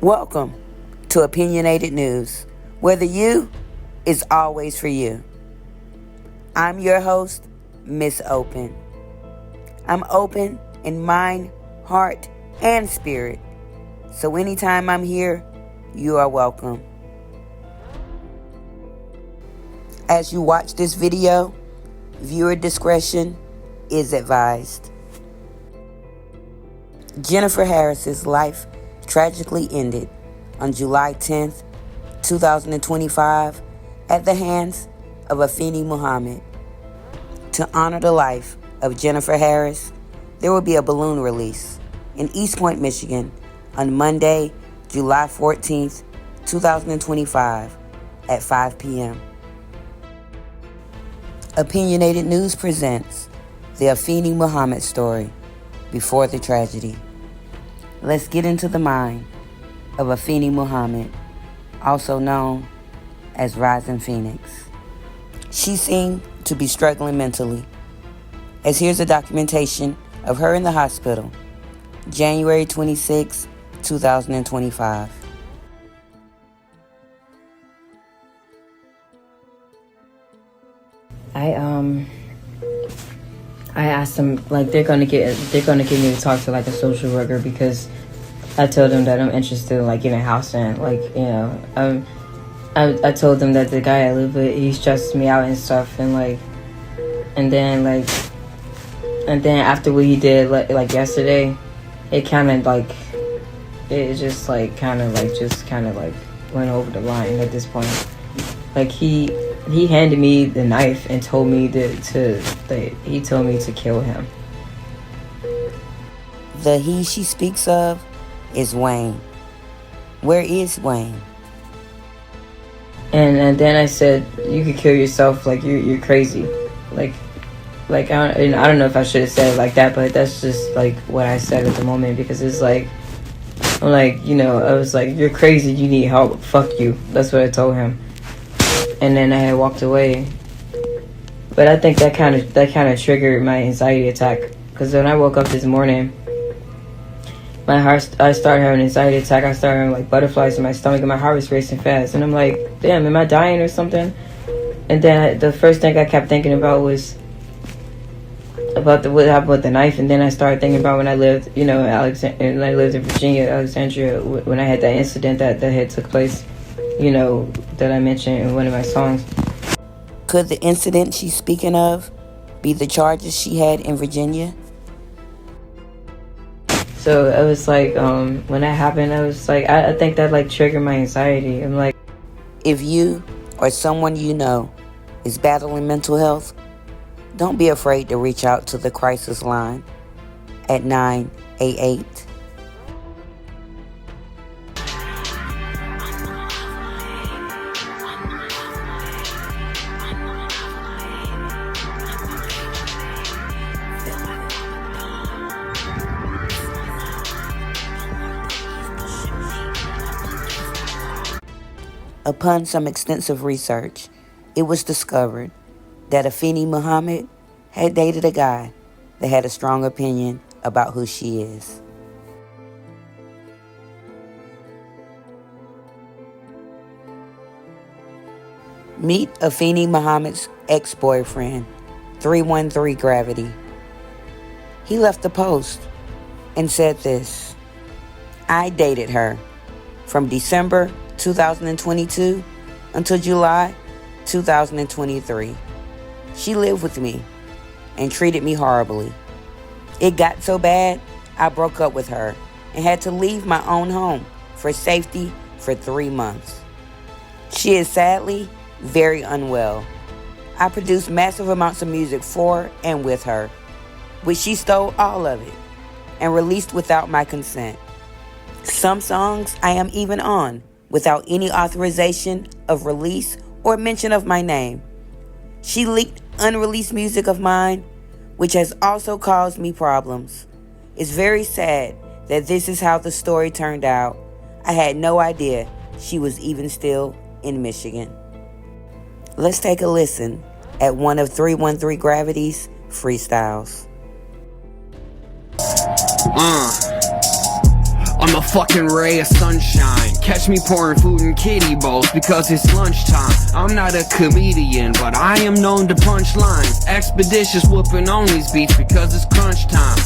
Welcome to Opinionated News, where the you is always for you. I'm your host, Miss Open. I'm open in mind, heart, and spirit. So anytime I'm here, you are welcome. As you watch this video, viewer discretion is advised. Jennifer Harris's life tragically ended on July 10th, 2025 at the hands of Afeni Muhammad. To honor the life of Jennifer Harris, there will be a balloon release in East Point, Michigan on Monday, July 14th, 2025 at 5 p.m. Opinionated News presents the Afeni Muhammad story before the tragedy. Let's get into the mind of Afeni Muhammad, also known as Rising Phoenix. She seemed to be struggling mentally, as here's a documentation of her in the hospital, January 26, 2025. I asked them, like, they're gonna get me to talk to like a social worker, because I told them that I'm interested in like getting a house rent. Like, you know, I told them that the guy I live with, he stresses me out and stuff, and then after what he did like yesterday, it kind of like it just like kind of like went over the line at this point. Like he handed me the knife and told me he told me to kill him. The he she speaks of is Wayne. Where is Wayne? And then I said, you could kill yourself, like you're crazy. Like I don't know if I should have said it like that, but that's just like what I said at the moment, because it's like, I'm like, you know, I was like, you're crazy, you need help, fuck you. That's what I told him. And then I had walked away. But I think that kind of triggered my anxiety attack, because when I woke up this morning, I started having an anxiety attack. I started having like butterflies in my stomach, and my heart was racing fast. And I'm like, damn, am I dying or something? And then the first thing I kept thinking about was about what happened with the knife. And then I started thinking about when I lived, you know, and I lived in Virginia, Alexandria, when I had that incident that had took place, you know, that I mentioned in one of my songs. Could the incident she's speaking of be the charges she had in Virginia? So I was like, when that happened, I was like, I think that like triggered my anxiety. I'm like, if you or someone you know is battling mental health, don't be afraid to reach out to the crisis line at 988. Upon some extensive research, it was discovered that Afeni Muhammad had dated a guy that had a strong opinion about who she is. Meet Afeni Muhammad's ex-boyfriend, 313 Gravity. He left the post and said this: I dated her from December 2022 until July 2023. She lived with me and treated me horribly. It got so bad, I broke up with her and had to leave my own home for safety for 3 months. She is sadly very unwell. I produced massive amounts of music for and with her, which she stole all of it and released without my consent. Some songs I am even on without any authorization of release or mention of my name. She leaked unreleased music of mine, which has also caused me problems. It's very sad that this is how the story turned out. I had no idea she was even still in Michigan. Let's take a listen at one of 313 Gravity's freestyles. I'm I'm a fucking ray of sunshine. Catch me pouring food in kiddie bowls because it's lunchtime. I'm not a comedian, but I am known to punch lines. Expeditious whooping on these beats because it's crunch time.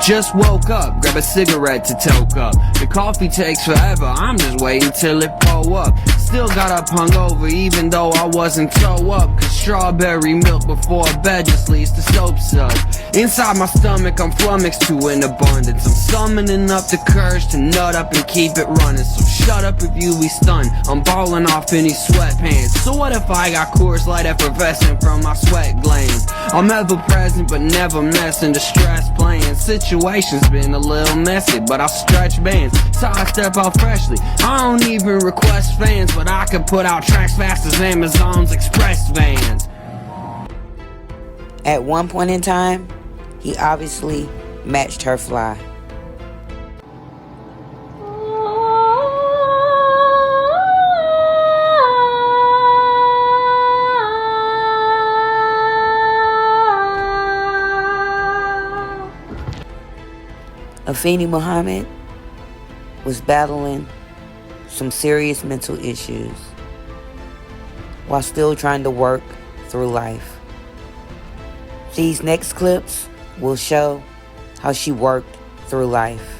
Just woke up, grab a cigarette to toke up. The coffee takes forever, I'm just waiting till it pull up. Still got up hungover even though I wasn't toe up. Cause strawberry milk before bed just leads to soap suds. Inside my stomach I'm flummoxed to an abundance. I'm summoning up the courage to nut up and keep it running. So shut up if you be stunned, I'm balling off in these sweatpants. So what if I got Coors Light effervescent from my sweat glands? I'm ever present but never messing, distress playing. Situation's been a little messy but I'll stretch bands, so I step out freshly. I don't even request fans, but I can put out tracks fast as Amazon's express vans. At one point in time, he obviously matched her fly. Afeni Muhammad was battling some serious mental issues while still trying to work through life. These next clips will show how she worked through life.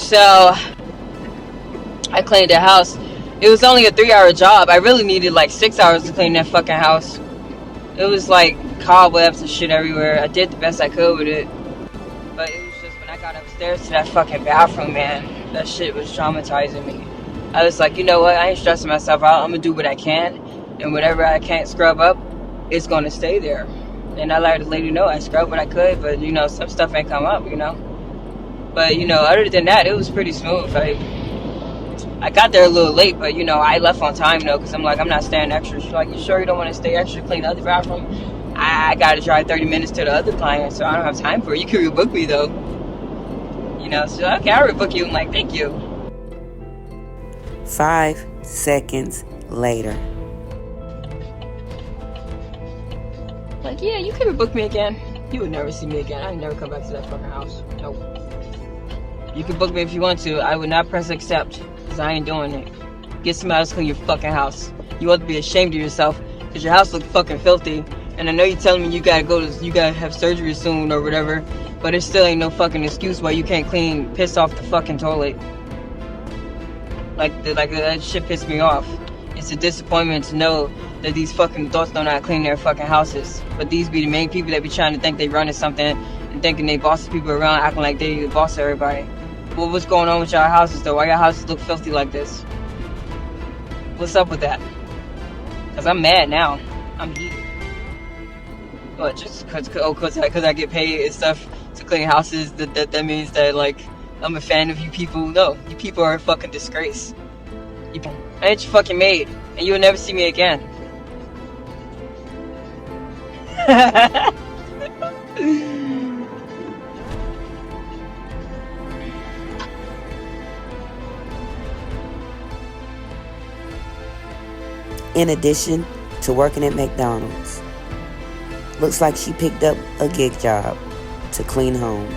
So I cleaned the house. It was only a 3-hour job. I really needed like 6 hours to clean that fucking house. It was like cobwebs and shit everywhere. I did the best I could with it. But it was just when I got upstairs to that fucking bathroom, man, that shit was traumatizing me. I was like, you know what? I ain't stressing myself out. I'm gonna do what I can. And whatever I can't scrub up, it's gonna stay there. And I let the lady know I scrubbed what I could, but you know, some stuff ain't come up, you know. But, you know, other than that, it was pretty smooth. I got there a little late, but, you know, I left on time, though, because I'm like, I'm not staying extra. She's like, you sure you don't want to stay extra to clean the other bathroom? I got to drive 30 minutes to the other client, so I don't have time for it. You can rebook me, though. You know, so, okay, I'll rebook you. I'm like, thank you. 5 seconds later. Like, yeah, you can rebook me again. You would never see me again. I'd never come back to that fucking house. Nope. You can book me if you want to. I would not press accept, because I ain't doing it. Get somebody else to clean your fucking house. You ought to be ashamed of yourself, because your house looks fucking filthy. And I know you're telling me you gotta have surgery soon or whatever, but it still ain't no fucking excuse why you can't piss off the fucking toilet. Like that shit pissed me off. It's a disappointment to know that these fucking adults don't know how to clean their fucking houses. But these be the main people that be trying to think they running something and thinking they bossing people around, acting like they the boss of everybody. Well, what's going on with y'all houses though? Why your houses look filthy like this? What's up with that? Cause I'm mad now. I'm heated. What? Just cause I get paid and stuff to clean houses? That means that like I'm a fan of you people? No, you people are a fucking disgrace. I ain't your fucking maid, and you'll never see me again. In addition to working at McDonald's, looks like she picked up a gig job to clean homes.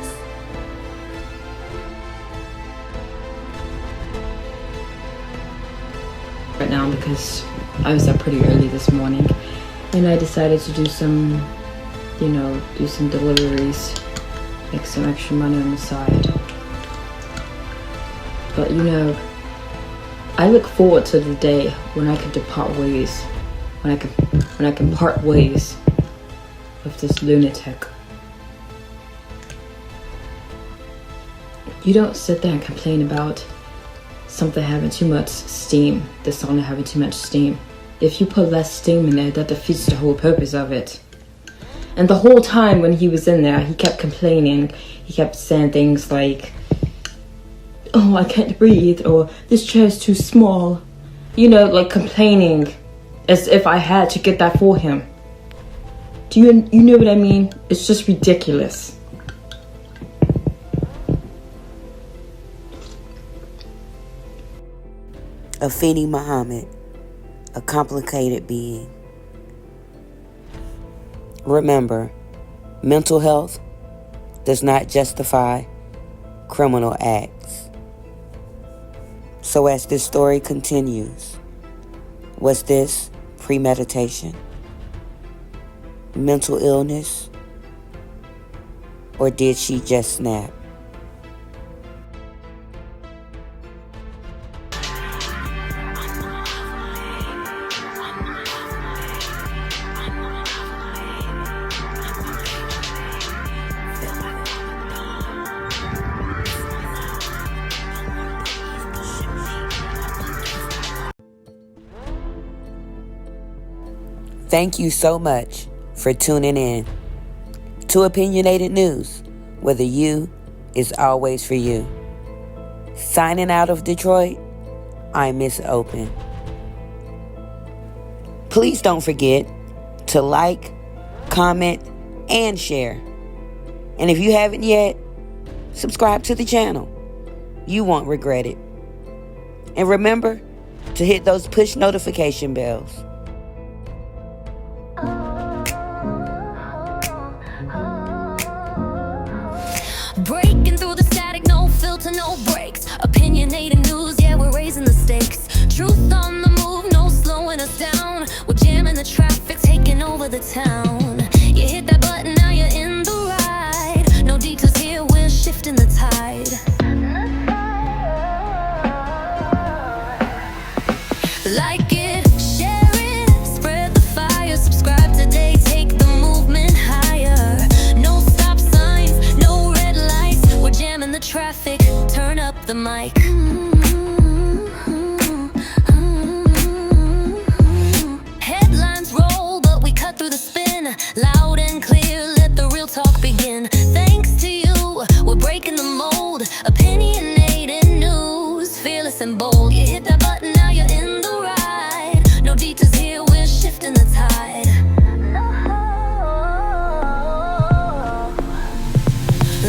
Right now because I was up pretty early this morning and I decided to do some deliveries, make some extra money on the side. But I look forward to the day when I can depart ways, when I can part ways with this lunatic. You don't sit there and complain about something having too much steam, the sauna having too much steam. If you put less steam in there, that defeats the whole purpose of it. And the whole time when he was in there, he kept complaining. He kept saying things like, oh, I can't breathe, or this chair is too small. You know, like complaining as if I had to get that for him. Do you know what I mean? It's just ridiculous. Afeni Muhammad, a complicated being. Remember, mental health does not justify criminal acts. So as this story continues, was this premeditation, mental illness, or did she just snap? Thank you so much for tuning in to Opinionated News, where the U is always for you. Signing out of Detroit, I'm Miss Open. Please don't forget to like, comment, and share. And if you haven't yet, subscribe to the channel. You won't regret it. And remember to hit those push notification bells. Breaking through the static, no filter, no breaks. Opinionated news, yeah, we're raising the stakes. Truth on the move, no slowing us down. We're jamming the traffic, taking over the town. You hit that button, now you're in the ride. No detours here, we're shifting the tide. Like it, share it, spread the fire. Subscribe today, take the movement higher. No stop signs, no red lights. We're jamming the traffic, turn up the mic. Headlines roll, but we cut through the spin. Loud and clear, let the real talk begin. Thanks to you, we're breaking the mold. Opinionated news, fearless and bold. You hit that button, now you're in the ride. No detours here, we're shifting the tide.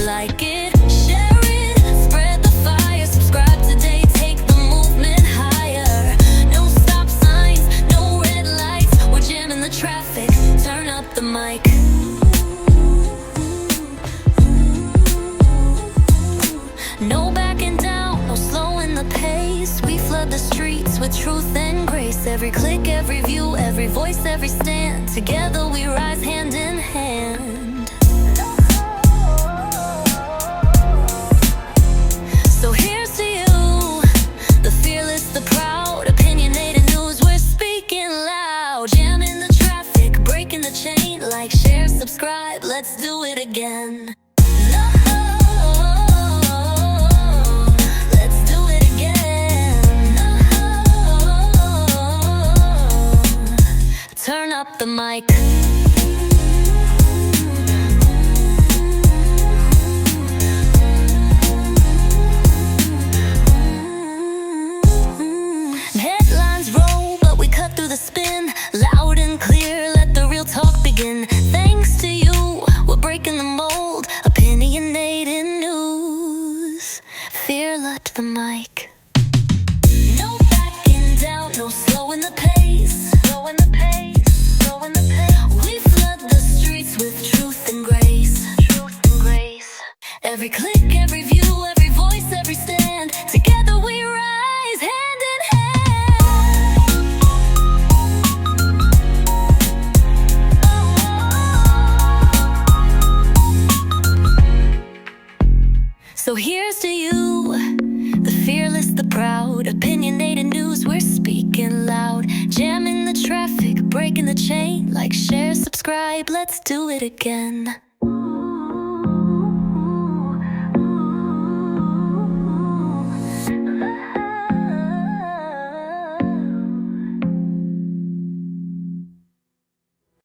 Like it, share it, spread the fire. Subscribe today, take the movement higher. No stop signs, no red lights. We're jamming the traffic, turn up the mic. No backing down, no slowing the pace. We flood the streets with truth and grace. Every click, every view, every voice, every stand. Together we rise hand in hand. So here's to you, the fearless, the proud. Opinionated news, we're speaking loud. Jamming the traffic, breaking the chain. Like, share, subscribe, let's do it again. Let's do it again. Turn up the mic. Headlines roll, but we cut through the spin. Loud and clear, let the real talk begin. Thanks to you, we're breaking the mold. Opinionated news, fearless the mic. No backing down, no slowing the pace. Slowing the pace, slowing the pace. We flood the streets with truth and grace. Truth and grace. Every click, every view, every voice, every stand. Together we rise hand in hand. So here's to you, the fearless, the proud. Opinionated news, we're speaking loud. Jamming the traffic, breaking the chain. Like, share, subscribe, let's do it again.